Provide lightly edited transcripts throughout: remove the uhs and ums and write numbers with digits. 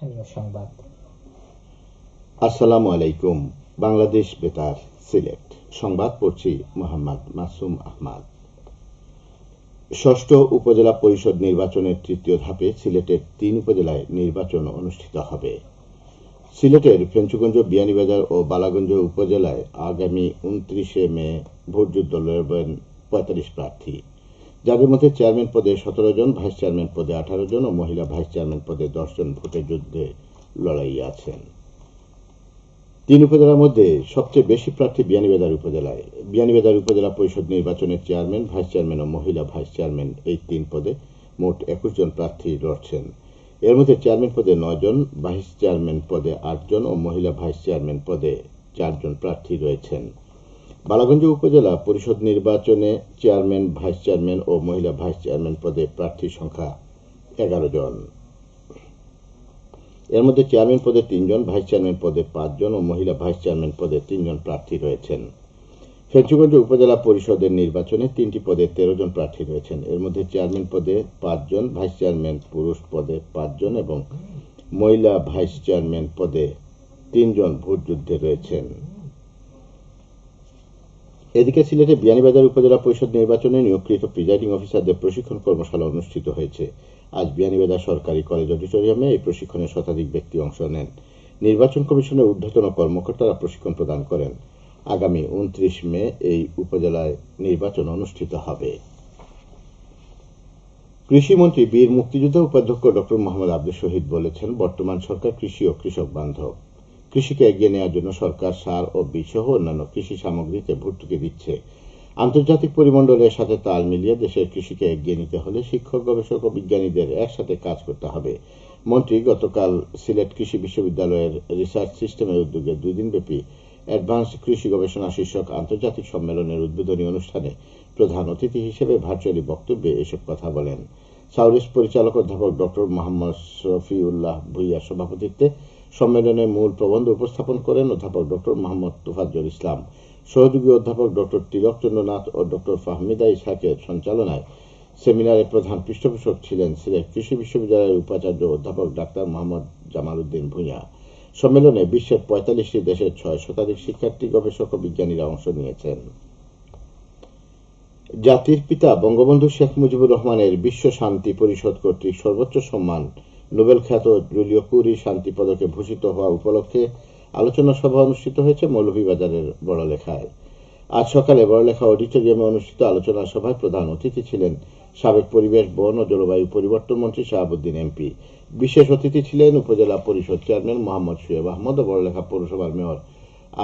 স্থানীয় সংবাদ। আসসালামু আলাইকুম। বাংলাদেশ বেতার সিলেট সংবাদ পড়ছি মোহাম্মদ মাসুম আহমদ। ষষ্ঠ উপজেলা পরিষদ নির্বাচনের তৃতীয় ধাপে সিলেটের ৩ উপজেলায় নির্বাচন অনুষ্ঠিত হবে। সিলেটের ফেঞ্চুগঞ্জ, বিয়ানীবাজার ও বালাগঞ্জ উপজেলায় আগামী ২৯ মে ভোটযুদ্ধ লড়বেন ৪৫ প্রার্থী, যাদের মধ্যে চেয়ারম্যান পদে ১৭ জন, ভাইস চেয়ারম্যান পদে ১৮ জন ও মহিলা ভাইস চেয়ারম্যান পদে ১০ জন ভোটের যুদ্ধে লড়াইয়ে আছেন। ৩ উপজেলার মধ্যে সবচেয়ে বেশি প্রার্থী বিয়ানীবাজার উপজেলায়। বিয়ানীবাজার উপজেলা পরিষদ নির্বাচনের চেয়ারম্যান, ভাইস চেয়ারম্যান ও মহিলা ভাইস চেয়ারম্যান এই ৩ পদে মোট ২১ জন প্রার্থী লড়ছেন। এর মধ্যে চেয়ারম্যান পদে ৯ জন, ভাইস চেয়ারম্যান পদে ৮ জন ও মহিলা ভাইস চেয়ারম্যান পদে ৪ জন প্রার্থী রয়েছেন। বালাগঞ্জ উপজেলা পরিষদ নির্বাচনে চেয়ারম্যান, ভাইস চেয়ারম্যান ও মহিলা ভাইস চেয়ারম্যান পদে প্রার্থীর সংখ্যা ১১ জন। এর মধ্যে চেয়ারম্যান পদে ৩ জন, ভাইস চেয়ারম্যান পদে ৫ জন ও মহিলা ভাইস চেয়ারম্যান পদে ৩ জন প্রার্থী রয়েছেন। ফেঞ্চুগঞ্জ উপজেলা পরিষদের নির্বাচনে ৩টি পদে ১৩ জন প্রার্থী রয়েছেন। এর মধ্যে চেয়ারম্যান পদে ৫ জন, ভাইস চেয়ারম্যান পুরুষ পদে ৫ জন এবং মহিলা ভাইস চেয়ারম্যান পদে ৩ জন ভোটযুদ্ধে রয়েছেন। এদিকে সিলেটে বিয়ানীবাজার উপজেলা পরিষদ নির্বাচনে নিয়োগকৃত প্রিজাইডিং অফিসারদের প্রশিক্ষণ কর্মশালা অনুষ্ঠিত হয়েছে। আজ বিয়ানীবাজার সরকারি কলেজ অডিটোরিয়ামে এই প্রশিক্ষণে শতাধিক ব্যক্তি অংশ নেন। নির্বাচন কমিশনের ঊর্ধ্বতন কর্মকর্তারা প্রশিক্ষণ প্রদান করেন। আগামী ২৯ মে এই উপজেলায় নির্বাচন অনুষ্ঠিত হবে। কৃষিমন্ত্রী বীর মুক্তিযোদ্ধা উপাধ্যক্ষ ড মোহাম্মদ আব্দুল শহীদ বলেছেন, বর্তমান সরকার কৃষি ও কৃষক বান্ধব। কৃষিকে এগিয়ে নেওয়ার জন্য সরকার সার ও বীজ সহ অন্যান্য কৃষি সামগ্রীতে ভর্তুকি দিচ্ছে। আন্তর্জাতিক পরিমণ্ডলের সাথে তাল মিলিয়ে দেশের কৃষিকে এগিয়ে নিতে হলে শিক্ষক, গবেষক ও বিজ্ঞানীদের একসাথে কাজ করতে হবে। মন্ত্রী গতকাল সিলেট কৃষি বিশ্ববিদ্যালয়ের রিসার্চ সিস্টেমের উদ্যোগে ২ দিনব্যাপী অ্যাডভান্স কৃষি গবেষণা শীর্ষক আন্তর্জাতিক সম্মেলনের উদ্বোধনী অনুষ্ঠানে প্রধান অতিথি হিসেবে ভার্চুয়ালি বক্তব্যে এসব কথা বলেন। সাউরেস পরিচালক অধ্যাপক ড মোহাম্মদ শফিউল্লাহ ভূঁইয়ার সভাপতিত্বে সম্মেলনে মূল প্রবন্ধ উপস্থাপন করেন অধ্যাপক ড মোহাম্মদ তোফাজ্জল ইসলাম। সহযোগী অধ্যাপক ড তিলক চন্দ্রনাথ ও ড ফাহমিদা ইসহাকের সঞ্চালনায় সেমিনারে প্রধান পৃষ্ঠপোষক ছিলেন সিলেট কৃষি বিশ্ববিদ্যালয়ের উপাচার্য অধ্যাপক ডাক্তার মোহাম্মদ জামাল উদ্দিন ভূঁইয়া। সম্মেলনে বিশ্বের ৪৫টি দেশের ৬ শতাধিক শিক্ষার্থী, গবেষক ও বিজ্ঞানীরা অংশ নিয়েছেন। জাতির পিতা বঙ্গবন্ধু শেখ মুজিবুর রহমানের বিশ্ব শান্তি পরিষদ কর্তৃক সর্বোচ্চ সম্মান নোবেল খ্যাত জুলিও কুরি শান্তি পদকে ভূষিত হওয়া উপলক্ষে আলোচনা সভা অনুষ্ঠিত হয়েছে মৌলভীবাজারের বড়লেখায়। আজ সকালে বড়লেখা অডিটোরিয়ামে অনুষ্ঠিত আলোচনা সভায় প্রধান অতিথি ছিলেন সাবেক পরিবেশ, বন ও জলবায়ু পরিবর্তন মন্ত্রী শাহাবুদ্দিন এমপি। বিশেষ অতিথি ছিলেন উপজেলা পরিষদ চেয়ারম্যান মোহাম্মদ শুয়েব আহমদ ও বড়লেখা পৌরসভার মেয়র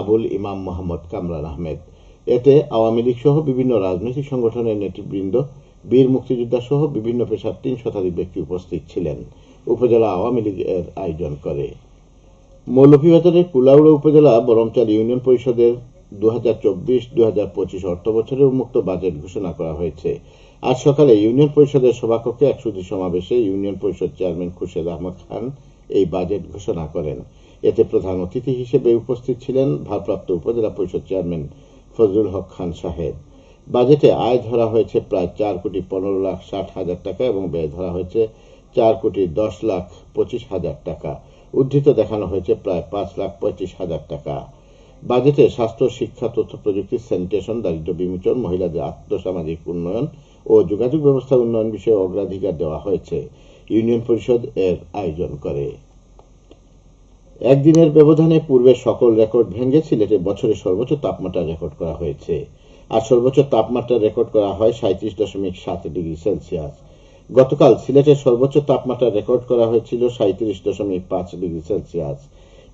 আবুল ইমাম মোহাম্মদ কামরান আহমেদ। এতে আওয়ামী লীগ সহ বিভিন্ন রাজনৈতিক সংগঠনের নেতৃবৃন্দ, বীর মুক্তিযোদ্ধা সহ বিভিন্ন পেশার ৩ শতাধিক ব্যক্তি উপস্থিত ছিলেন। উপজেলা আওয়ামী লীগের আয়োজন করে। মৌলভীবাজারের কুলাউড়া উপজেলা বরমচাল ইউনিয়ন পরিষদের ২০২৪-২০২৫ অর্থ বছরের উন্মুক্ত বাজেট ঘোষণা করা হয়েছে। আজ সকালে ইউনিয়ন পরিষদের সভাকক্ষে এক সুধী সমাবেশে ইউনিয়ন পরিষদ চেয়ারম্যান খুরশেদ আহমদ খান এই বাজেট ঘোষণা করেন। এতে প্রধান অতিথি হিসেবে উপস্থিত ছিলেন ভারপ্রাপ্ত উপজেলা পরিষদ চেয়ারম্যান ফজলুল হক খান সাহেব। বাজেটে আয় ধরা হয়েছে প্রায় ৪,১৫,৬০,০০০ টাকা এবং ব্যয় ধরা হয়েছে ৪,১০,২৫,০০০ টাকা। উদ্ধৃত দেখানো হয়েছে প্রায় ৫,৩৫,০০০ টাকা। বাজেটে স্বাস্থ্য, শিক্ষা, তথ্য প্রযুক্তি, স্যানিটেশন, দারিদ্র্য বিমোচন, মহিলাদের আর্থসামাজিক উন্নয়ন ও যোগাযোগ ব্যবস্থা উন্নয়ন বিষয়ে অগ্রাধিকার দেওয়া হয়েছে। ইউনিয়ন পরিষদ এর আয়োজন করে। একদিনের ব্যবধানে পূর্বের সকল রেকর্ড ভেঙে সিলেটে বছরের সর্বোচ্চ তাপমাত্রা রেকর্ড করা হয়েছে। আর সর্বোচ্চ তাপমাত্রা রেকর্ড করা হয় ৩৭.৭ ডিগ্রি সেলসিয়াস। গতকাল সিলেটের সর্বোচ্চ তাপমাত্রা রেকর্ড করা হয়েছিল ৩৭.৫ ডিগ্রি সেলসিয়াস।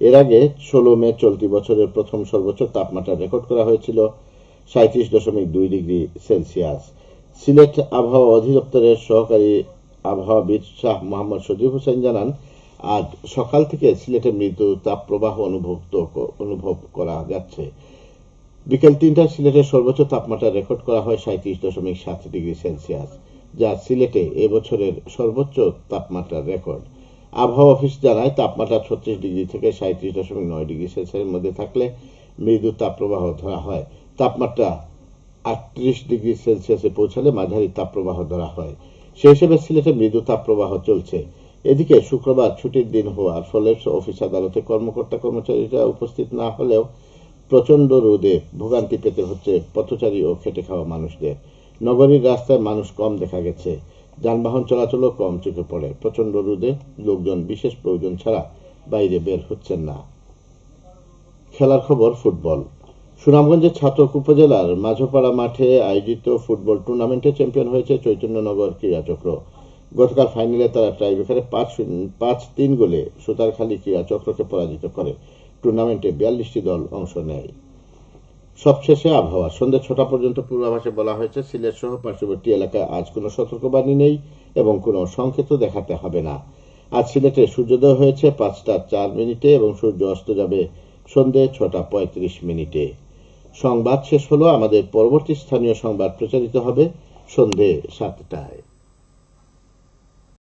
এর আগে ১৬ মে চলতি বছরের প্রথম সর্বোচ্চ তাপমাত্রা রেকর্ড করা হয়েছিল ৩৭.২ ডিগ্রি সেলসিয়াস। সিলেট আবহাওয়া অধিদপ্তরের সহকারী আবহাওয়াবিদ শাহ মোহাম্মদ সজিব হোসেন জানান, আজ সকাল থেকে সিলেটে মৃদু তাপপ্রবাহ অনুভব করা যাচ্ছে। বিকেল ৩টায় সিলেটের সর্বোচ্চ তাপমাত্রা রেকর্ড করা হয় ৩৭.৭ ডিগ্রি সেলসিয়াস, যা সিলেটে এবছরের সর্বোচ্চ তাপমাত্রার রেকর্ড। আবহাওয়া অফিস জানায়, তাপমাত্রা ৩৬ ডিগ্রি থেকে ৩৭.৯ ডিগ্রি সেলসিয়াসের মধ্যে থাকলে মৃদু তাপপ্রবাহ ধরা হয়। তাপমাত্রা ৩৮ ডিগ্রি সেলসিয়াসে পৌঁছালে মাঝারি তাপপ্রবাহ ধরা হয়। সেই হিসেবে সিলেটে মৃদু তাপপ্রবাহ চলছে। এদিকে শুক্রবার ছুটির দিন হওয়ার ফলে অফিস আদালতে কর্মকর্তা কর্মচারীরা উপস্থিত না হলেও প্রচণ্ড রোদে ভোগান্তি পেতে হচ্ছে পথচারী ও খেটে খাওয়া মানুষদের। নগরীর রাস্তায় মানুষ কম দেখা গেছে, যানবাহন চলাচলও কম চোখে পড়ে। প্রচণ্ড রোদে লোকজন বিশেষ প্রয়োজন ছাড়া বাইরে বের হচ্ছেন না। খেলার খবর ফুটবল। সুনামগঞ্জের ছাতক উপজেলার মাঝপাড়া মাঠে আয়োজিত ফুটবল টুর্নামেন্টে চ্যাম্পিয়ন হয়েছে চৈতন্যনগর ক্রীড়াচক্র। গতকাল ফাইনালে তারা টাইব্রেকারে 5-3 গোলে সুতারখালী ক্রীড়াচক্রকে পরাজিত করে। টুর্নামেন্টে 42টি দল অংশ নেয়। সবশেষে আবহাওয়া। সন্ধ্যা 6টা পর্যন্ত পূর্বাভাসে বলা হয়েছে সিলেট সহ পার্শ্ববর্তী এলাকায় আজ কোনো সতর্কবাণী নেই এবং কোনো সংকেত দেখাতে হবে না। আজ সিলেটে সূর্যোদয় হয়েছে 5টা 4 মিনিটে এবং সূর্য অস্ত যাবে সন্ধ্যে 6টা 35 মিনিটে। সংবাদ শেষ হলো। আমাদের পরবর্তী স্থানীয় সংবাদ প্রচারিত হবে সন্ধ্যে 7টায়।